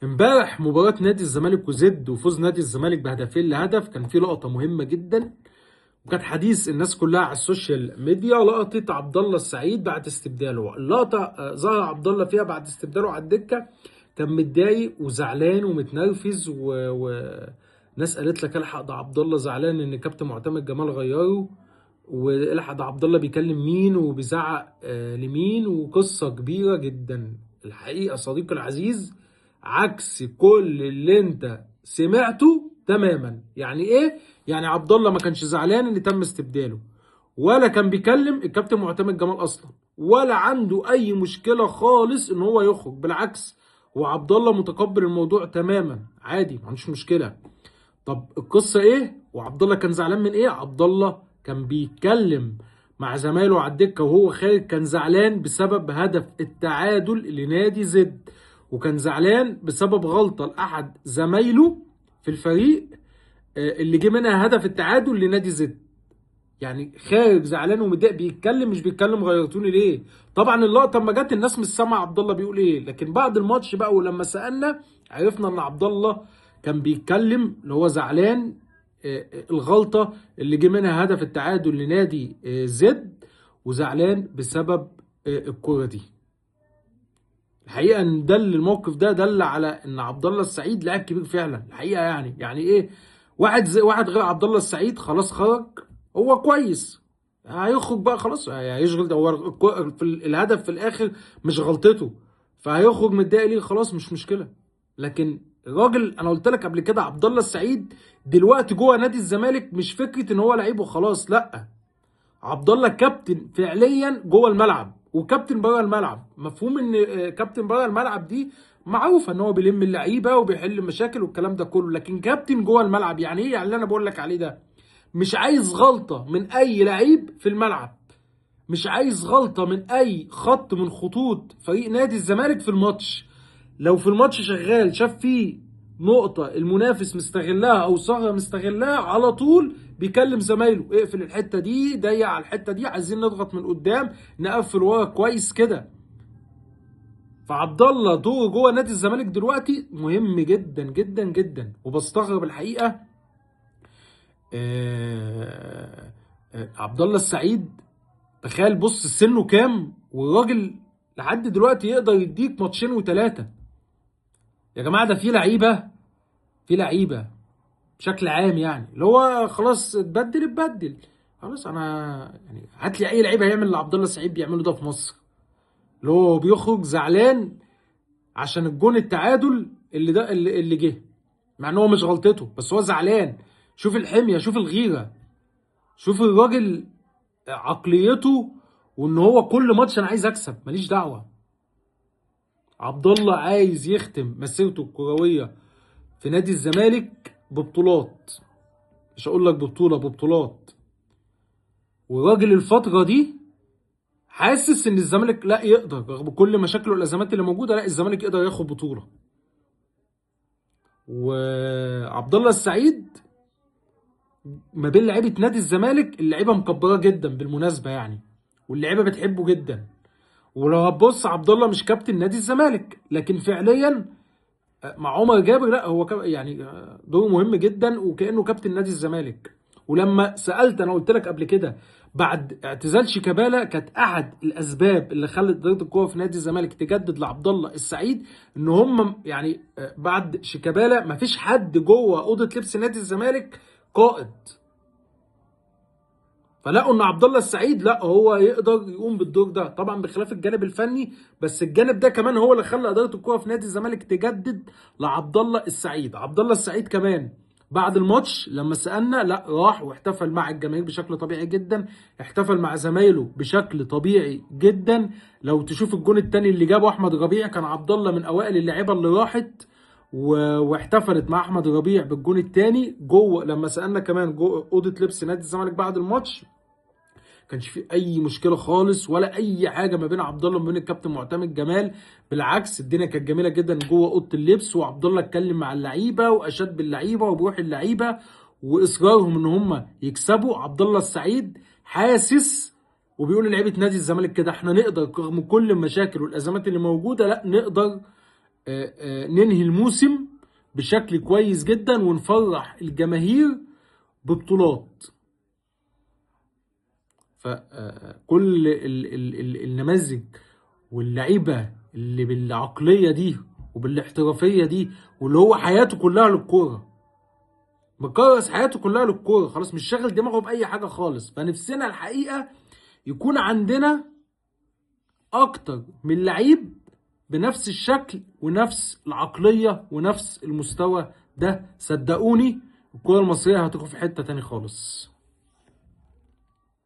امبارح مباراة نادي الزمالك وزد وفوز نادي الزمالك بهدفين لهدف، كان في لقطة مهمة جدا وكانت حديث الناس كلها على السوشيال ميديا. لقطة عبد الله السعيد بعد استبداله، اللقطة ظهر عبد الله فيها بعد استبداله على الدكة، كان متضايق وزعلان ومتنرفز وناس قالت لك الحق ده عبد الله زعلان ان كابتن معتمد جمال غيره، والحق ده عبد الله بيكلم مين وبيزعق لمين، وقصة كبيرة جدا. الحقيقة صديقي العزيز عكس كل اللي انت سمعته تماما. يعني ايه؟ يعني عبد الله ما كانش زعلان ان تم استبداله، ولا كان بيكلم الكابتن معتمد جمال اصلا، ولا عنده اي مشكله خالص ان هو يخرج. بالعكس، هو عبد الله متقبل الموضوع تماما عادي، ما عندوش مشكله. طب القصه ايه؟ وعبد الله كان زعلان من ايه؟ عبد الله كان بيتكلم مع زمايله على الدكه وهو خارج، كان زعلان بسبب هدف التعادل لنادي زد، وكان زعلان بسبب غلطه لاحد زمايله في الفريق اللي جه منها هدف التعادل لنادي زد. يعني خارج زعلان ومتضايق بيتكلم، مش بيتكلم غيرتوني ليه. طبعا اللقطه لما جت الناس مش سامعه عبد الله بيقول ايه، لكن بعد الماتش بقى ولما سالنا عرفنا ان عبد الله كان بيتكلم اللي هو زعلان الغلطه اللي جه منها هدف التعادل لنادي زد، وزعلان بسبب الكوره دي. الحقيقه ان الموقف ده دل على ان عبد الله السعيد لاعب كبير فعلا. الحقيقه يعني ايه؟ واحد غير عبد الله السعيد خلاص خرج، هو كويس، هيخرج بقى خلاص، هيشغل ده. هو في الهدف في الاخر مش غلطته، فهيخرج متضايق ليه؟ خلاص مش مشكله. لكن الراجل انا قلت لك قبل كده، عبد الله السعيد دلوقتي جوه نادي الزمالك مش فكره ان هو لعيب وخلاص، لا، عبد الله كابتن فعليا جوه الملعب وكابتن بره الملعب. مفهوم ان كابتن بره الملعب دي معروفه ان هو بيلم اللعيبه وبيحل مشاكل والكلام ده كله، لكن كابتن جوه الملعب يعني ايه؟ يعني اللي انا بقول لك عليه ده، مش عايز غلطه من اي لعيب في الملعب، مش عايز غلطه من اي خط من خطوط فريق نادي الزمالك في الماتش. لو في الماتش شغال شاف فيه نقطة المنافس مستغلها أو ثغرة مستغلها، على طول بيكلم زمايله اقفل الحتة دي، ضيق على الحتة دي، عايزين نضغط من قدام، نقفل ورا كويس كده. فعبد الله دوره جوه نادي الزمالك دلوقتي مهم جدا جدا جدا. وبستغرب الحقيقة عبد الله السعيد، تخيل بص سنه كام والراجل لحد دلوقتي يقدر يديك ماتشين وثلاثة. يا جماعة ده في لعيبة بشكل عام، يعني اللي هو خلاص اتبدل خلاص. انا يعني هات لي اي لعيب هيعمل اللي عبد الله السعيد بيعمله ده في مصر، اللي هو بيخرج زعلان عشان الجون التعادل اللي جه، مع ان هو مش غلطته بس هو زعلان. شوف الحميه، شوف الغيره، شوف الراجل عقليته، وان هو كل ماتش انا عايز اكسب ماليش دعوه. عبد الله عايز يختم مسيرته الكرويه في نادي الزمالك ببطولات، مش هقول لك ببطولات. وراجل الفترة دي حاسس ان الزمالك لا يقدر، رغم كل مشاكله والازمات اللي موجودة، لا الزمالك يقدر ياخد بطولة. وعبد الله السعيد ما بين لعيبة نادي الزمالك، اللعيبة مكبراه جدا بالمناسبة يعني، واللعيبة بتحبه جدا. ولو هتبص عبد الله مش كابتن نادي الزمالك، لكن فعليا مع عمر جابر لا هو يعني دوره مهم جدا وكأنه كابتن نادي الزمالك. ولما سألت انا قلت لك قبل كده، بعد اعتزال شيكابالا كانت احد الاسباب اللي خلت اداره الكوره في نادي الزمالك تجدد لعبد الله السعيد ان هم يعني بعد شيكابالا ما فيش حد جوه اوضه لبس نادي الزمالك قائد، فلقوا ان عبد الله السعيد لا هو يقدر يقوم بالدور ده، طبعا بخلاف الجانب الفني، بس الجانب ده كمان هو اللي خلى اداره الكوره في نادي الزمالك تجدد لعبد الله السعيد. عبد الله السعيد كمان بعد الماتش لما سالنا لا راح واحتفل مع الجماهير بشكل طبيعي جدا، احتفل مع زمايله بشكل طبيعي جدا. لو تشوف الجون الثاني اللي جابه احمد ربيع، كان عبد الله من اوائل اللعيبه اللي راحت واحتفلت مع احمد ربيع بالجون الثاني جوه. لما سالنا كمان جوه اوضه لبس نادي الزمالك بعد الماتش، كانش في اي مشكله خالص ولا اي حاجه ما بين عبد الله وما بين الكابتن معتمد جمال. بالعكس الدنيا كانت جميله جدا جوه اوضه اللبس، وعبد الله اتكلم مع اللعيبه واشاد باللعيبه وبروح اللعيبه واصرارهم ان هم يكسبوا. عبد الله السعيد حاسس وبيقول للعيبه نادي الزمالك كده احنا نقدر رغم كل المشاكل والازمات اللي موجوده، لا نقدر ننهي الموسم بشكل كويس جدا ونفرح الجماهير ببطولات. فكل النماذج واللعيبه اللي بالعقليه دي وبالاحترافيه دي، واللي هو حياته كلها للكوره، مكرس حياته كلها للكوره، خلاص مش شاغل دماغه باي حاجه خالص. فنفسنا الحقيقه يكون عندنا اكتر من لعيب بنفس الشكل ونفس العقليه ونفس المستوى ده. صدقوني الكوره المصريه هتروح في حته تاني خالص.